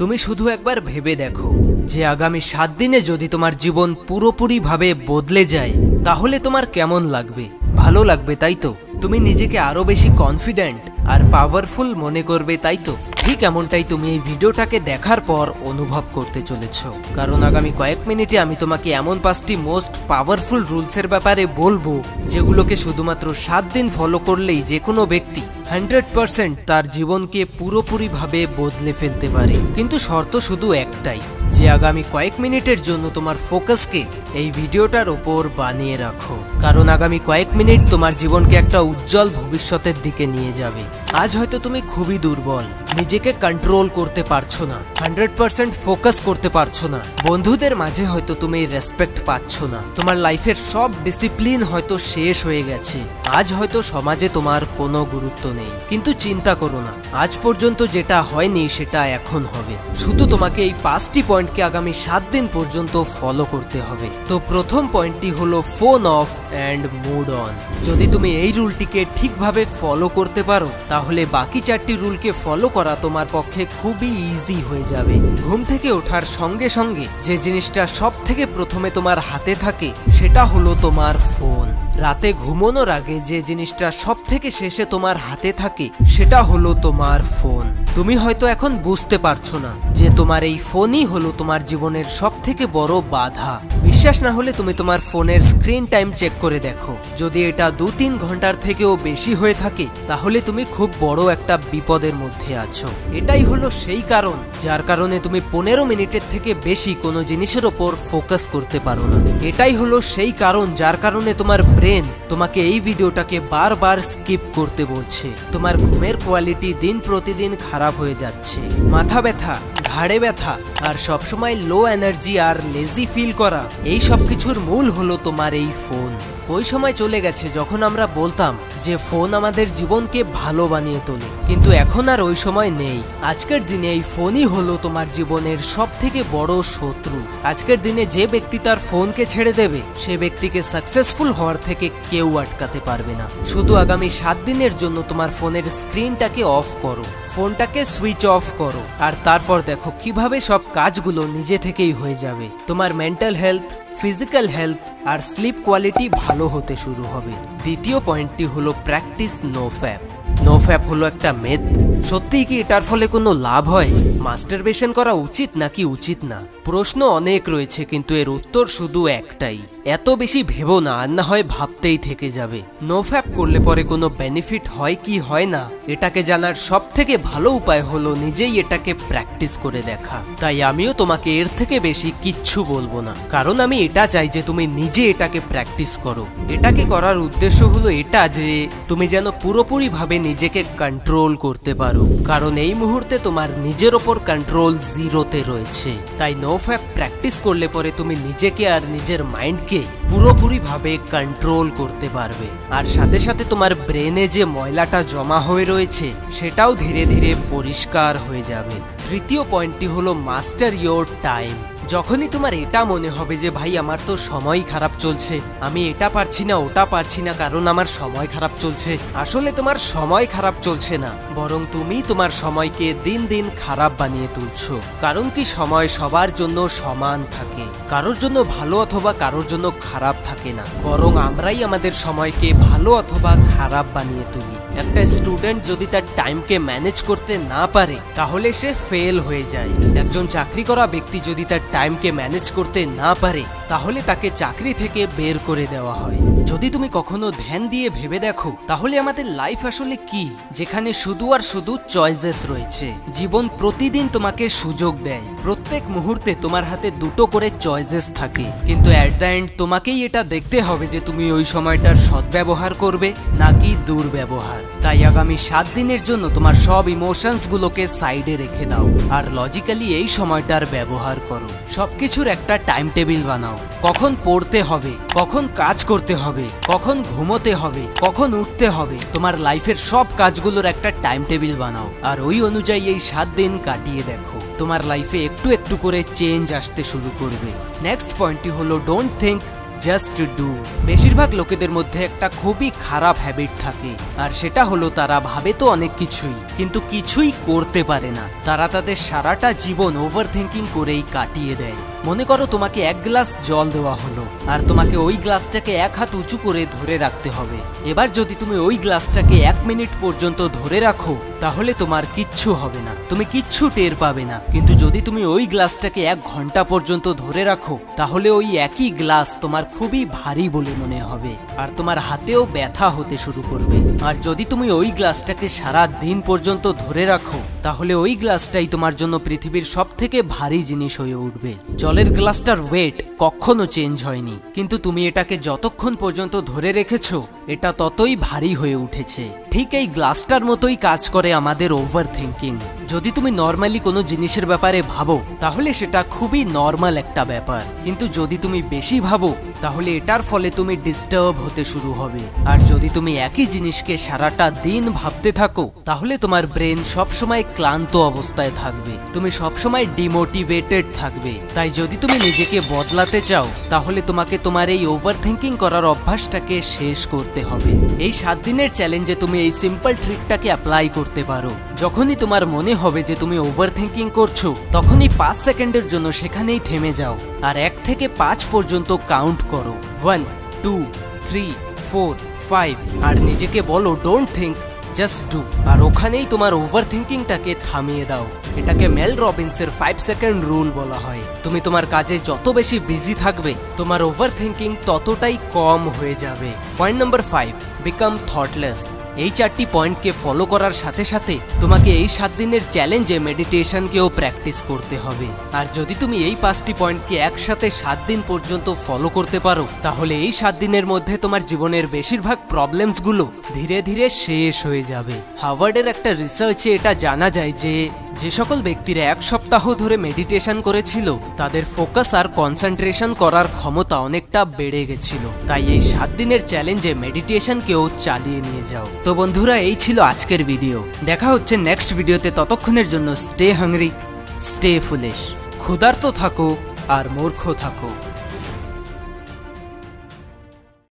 তুমি শুধু একবার ভেবে দেখো যে আগামী 7 দিনে যদি তোমার জীবন পুরোপুরিভাবে বদলে যায় তাহলে তোমার কেমন লাগবে? ভালো লাগবে, তাই তো? তুমি নিজেকে আরো বেশি কনফিডেন্ট আর পাওয়ারফুল মনে করবে, তাই তো? ঠিক এমনটাই তুমি এই ভিডিওটাকে দেখার পর অনুভব করতে চলেছো, কারণ আগামী কয়েক মিনিটে আমি তোমাকে এমন 5টি মোস্ট পাওয়ারফুল রুলসের ব্যাপারে বলবো যেগুলোকে শুধুমাত্র 7 দিন ফলো করলেই যে কোনো ব্যক্তি 100% তার জীবনকে পুরোপুরিভাবে বদলে ফেলতে পারে। কিন্তু শর্ত শুধু একটাই, যে আগামী কয়েক মিনিটের জন্য তোমার ফোকাসকে এই ভিডিওটার ওপর বানিয়ে রাখো, কারণ আগামী কয়েক মিনিট তোমার জীবনকে একটা উজ্জ্বল ভবিষ্যতের দিকে নিয়ে যাবে। আজ হয়তো তুমি খুবই দুর্বল, নিজেকে কন্ট্রোল করতে পারছো না, 100% ফোকাস করতে পারছো না, বন্ধুদের মাঝে হয়তো তুমি রেসপেক্ট পাচ্ছ না, তোমার লাইফের সব ডিসিপ্লিন হয়তো শেষ হয়ে গেছে, আজ হয়তো সমাজে তোমার কোনো গুরুত্ব নেই। কিন্তু চিন্তা করো না, আজ পর্যন্ত যেটা হয়নি সেটা এখন হবে। শুধু তোমাকে এই 5টি পয়েন্টকে আগামী 7 দিন পর্যন্ত ফলো করতে হবে। তো প্রথম পয়েন্টটি হলো phone off and mood on. যদি তুমি এই রুলটিকে ঠিকভাবে ফলো করতে পারো তাহলে বাকি 4টি রুলকে ফলো করা তোমার পক্ষে খুবই ইজি হয়ে যাবে। ঘুম থেকে ওঠার সঙ্গে সঙ্গে যে জিনিসটা সব থেকে প্রথমে তোমার হাতে থাকে সেটা হলো তোমার ফোন। রাতে ঘুমানোর আগে যে জিনিসটা সব থেকে শেষে তোমার হাতে থাকে সেটা হলো তোমার ফোন। তুমি হয়তো এখন বুঝতে পারছো না যে তোমার এই ফোনই হলো তোমার জীবনের সব থেকে বড় বাধা। বিশ্বাস না হলে তুমি তোমার ফোনের স্ক্রিন টাইম চেক করে দেখো, যদি এটা 2-3 ঘন্টার থেকেও বেশি হয়ে থাকে তাহলে তুমি খুব বড় একটা বিপদের মধ্যে আছো। এটাই হলো সেই কারণ যার কারণে তুমি 15 মিনিটের থেকে বেশি কোনো জিনিসের ওপর ফোকাস করতে পারো না। এটাই হলো সেই কারণ যার কারণে তোমার ব্রেন তোমাকে এই ভিডিওটাকে বারবার স্কিপ করতে বলছে। তোমার ঘুমের কোয়ালিটি দিন প্রতিদিন খারাপ হয়ে যাচ্ছে, মাথা ব্যথা, ঘাড়ে ব্যথা আর সবসময় লো এনার্জি আর লেজি ফিল করা, এই সব কিছুর মূল হলো তোমার এই ফোন। ওই সময় চলে গেছে যখন আমরা বলতাম যে ফোন আমাদের জীবনকে ভালো বানিয়ে তোলে, কিন্তু এখন আর ওই সময় নেই। আজকের দিনে এই ফোনই হলো তোমার জীবনের সব থেকে বড় শত্রু। আজকের দিনে যে ব্যক্তি তার ফোনকে ছেড়ে দেবে সে ব্যক্তিকে সাকসেসফুল হওয়ার থেকে কেউ আটকাতে পারবে না। শুধু আগামী 7 দিনের জন্য তোমার ফোনের স্ক্রিনটাকে অফ করো, ফোনটাকে সুইচ অফ করো, আর তারপর দেখো কিভাবে সব কাজগুলো নিজে থেকেই হয়ে যাবে। তোমার মেন্টাল হেলথ, ফিজিক্যাল হেলথ আর স্লিপ কোয়ালিটি ভালো হতে শুরু হবে। দ্বিতীয় পয়েন্টটি হলো practice no fap. No fap হলো একটা মেথ। সত্যিই কি এটার ফলে কোনো লাভ হয়? মাস্টারবেশন করা উচিত নাকি উচিত না? প্রশ্ন অনেক রয়েছে, কিন্তু এর উত্তর শুধু একটাই, এত বেশি ভেবো না, আর না হয় ভাবতেই থেকে যাবে। নো ফ্যাপ করলে পরে কোনো বেনিফিট হয় কি হয় না এটাকে জানার সব থেকে ভালো উপায় হলো নিজেই এটাকে প্র্যাকটিস করে দেখা। তাই আমিও তোমাকে এর থেকে বেশি কিচ্ছু বলবো না, কারণ আমি এটা চাই যে তুমি নিজে এটাকে প্র্যাকটিস করো। এটাকে করার উদ্দেশ্য হলো এটা যে তুমি যেন পুরোপুরিভাবে নিজেকে কন্ট্রোল করতে পারো, কারণ এই মুহূর্তে তোমার নিজের ওপর কন্ট্রোল 0-তে রয়েছে। তাই নো ফ্যাপ প্র্যাকটিস করলে পরে তুমি নিজেকে আর নিজের মাইন্ডকে পুরোপুরিভাবে কন্ট্রোল করতে পারবে, আর সাথে সাথে তোমার ব্রেনে যে ময়লাটা জমা হয়ে রয়েছে সেটাও ধীরে ধীরে পরিষ্কার হয়ে যাবে। তৃতীয় পয়েন্টটি হলো মাস্টার ইয়োর টাইম। যখনই তোমার এটা মনে হবে যে ভাই আমার তো সময় খারাপ চলছে, আমি এটা পারছি না ওটা পারছি না কারণ আমার সময় খারাপ চলছে, আসলে তোমার সময় খারাপ চলছে না, বরং তুমি তোমার সময়কে দিন দিন খারাপ বানিয়ে তুলছো। কারণ কি সময় সবার জন্য সমান থাকে, কারোর জন্য ভালো অথবা কারোর জন্য খারাপ থাকে না, বরং আমরাই আমাদের সময়কে ভালো অথবা খারাপ বানিয়ে তুলি। একটা স্টুডেন্ট যদি তার টাইমকে ম্যানেজ করতে না পারে তাহলে সে ফেল হয়ে যায়। একজন চাকরি করা ব্যক্তি যদি তার টাইমকে ম্যানেজ করতে না পারে তাহলে তাকে চাকরি থেকে বের করে দেওয়া হয়। যদি তুমি কখনো ধ্যান দিয়ে ভেবে দেখো তাহলে আমাদের লাইফ আসলে কি, যেখানে শুধু আর শুধু চয়েসেস রয়েছে। জীবন প্রতিদিন তোমাকে সুযোগ দেয়, প্রত্যেক মুহূর্তে তোমার হাতে 2টো করে চয়েসেস থাকে, কিন্তু অ্যাট দ্য এন্ড তোমাকেই এটা দেখতে হবে যে তুমি ওই সময়টার সদ্ব্যবহার করবে নাকি দুর্ব্যবহার। তাই আগামী 7 দিনের জন্য তোমার সব ইমোশনস গুলোকে সাইডে রেখে দাও আর লজিক্যালি এই সময়টার ব্যবহার করো। সবকিছুর একটা টাইম টেবিল বানাও, কখন পড়তে হবে, কখন কাজ করতে হবে, কখন ঘুমোতে হবে, কখন উঠতে হবে। তোমার লাইফের সব কাজগুলোর একটা টাইম টেবিল বানাও আর ওই অনুযায়ী এই 7 দিন কাটিয়ে দেখো, তোমার লাইফে একটু একটু করে চেঞ্জ আসতে শুরু করবে। নেক্সট পয়েন্টটি হলো ডোন্ট থিঙ্ক, জাস্ট ডু। বেশিরভাগ লোকেদের মধ্যে একটা খুবই খারাপ হ্যাবিট থাকে, আর সেটা হলো তারা ভাবে তো অনেক কিছুই, কিন্তু কিছুই করতে পারে না। তারা তাদের সারাটা জীবন ওভার থিঙ্কিং করেই কাটিয়ে দেয়। মনে করো তোমাকে এক গ্লাস জল দেওয়া হলো, আর তোমাকে ওই গ্লাসটাকে এক হাত উঁচু করে ধরে রাখতে হবে। এবার যদি তুমি ওই গ্লাসটাকে 1 মিনিট পর্যন্ত ধরে রাখো, তাহলে তোমার কিচ্ছু হবে না, তুমি কিচ্ছু টের পাবে না। কিন্তু যদি তুমি ওই গ্লাসটাকে 1 ঘন্টা পর্যন্ত ধরে রাখো, তাহলে ওই একই গ্লাস তোমার খুবই ভারী বলে মনে হবে, আর তোমার হাতেও ব্যথা হতে শুরু করবে। আর যদি তুমি ওই গ্লাসটাকে সারা দিন পর্যন্ত ধরে রাখো, তাহলে ওই গ্লাসটাই তোমার জন্য পৃথিবীর সবথেকে ভারী জিনিস হয়ে উঠবে। জলের গ্লাসটার ওয়েট কখনো চেঞ্জ হয়নি, কিন্তু তুমি এটাকে যতক্ষণ পর্যন্ত ধরে রেখেছো, এটা ততই ভারী হয়ে উঠেছে। ঠিক এই গ্লাসটার মতোই কাজ করে আমাদের ওভার থিঙ্কিং। যদি তুমি নর্মালি কোনো জিনিসের ব্যাপারে ভাবো, তাহলে সেটা খুবই নর্মাল একটা ব্যাপার, কিন্তু যদি তুমি বেশি ভাবো, তাহলে এটার ফলে তুমি ডিস্টার্ব হতে শুরু হবে। আর যদি তুমি একই জিনিসকে সারাটা দিন ভাবতে থাকো, তাহলে তোমার ব্রেন সবসময় ক্লান্ত অবস্থায় থাকবে, তুমি সবসময় ডিমোটিভেটেড থাকবে। তাই যদি তুমি নিজেকে বদলাতে চাও, তাহলে তোমাকে তোমার এই ওভার থিঙ্কিং করার অভ্যাসটাকে শেষ করতে হবে। এই 7 দিনের চ্যালেঞ্জে তুমি এই সিম্পল ট্রিকটাকে অ্যাপ্লাই করতে পারো। যখনই তোমার মনে হবে যে তুমি ওভার থিঙ্কিং করছো, তখনই 5 সেকেন্ডের জন্য সেখানেই থেমে যাও, আর 1 থেকে 5 পর্যন্ত কাউন্ট করো। 1, 2, 3, 4, 5, আর নিজেকে বলো ডোন্ট থিঙ্ক, জাস্ট ডু। আর ওখানেই তোমার ওভার থিঙ্কিংটাকে থামিয়ে দাও। এটাকে মেল রবিন্সের 5 সেকেন্ড রুল বলা হয়। তুমি তোমার কাজে যত বেশি বিজি থাকবে, তোমার ওভার থিঙ্কিং ততটাই কম হয়ে যাবে। Point number 5, become thoughtless. এই 4টি পয়েন্টকে ফলো করার সাথে সাথে তোমাকে এই 7 দিনের চ্যালেঞ্জে মেডিটেশনকেও প্র্যাকটিস করতে হবে। আর যদি তুমি এই 5টি পয়েন্টকে একসাথে 7 দিন পর্যন্ত ফলো করতে পারো, তাহলে এই 7 দিনের মধ্যে তোমার জীবনের বেশিরভাগ প্রবলেমসগুলো ধীরে ধীরে শেষ হয়ে যাবে। হার্ভার্ডের একটা রিসার্চে এটা জানা যায় যে সকল ব্যক্তিরা 1 সপ্তাহ ধরে মেডিটেশন করেছিল, তাদের ফোকাস আর কনসেন্ট্রেশন করার ক্ষমতা অনেকটা বেড়ে গেছিল। তাই এই 7 দিনের চ্যালেঞ্জে মেডিটেশনকেও চালিয়ে নিয়ে যাও। তো বন্ধুরা, এই ছিল আজকের ভিডিও। দেখা হচ্ছে নেক্সট ভিডিওতে। ততক্ষণের জন্য স্টে হাংরি, স্টে ফুলিশ। ক্ষুধার্ত থাকো আর মূর্খ থাকো।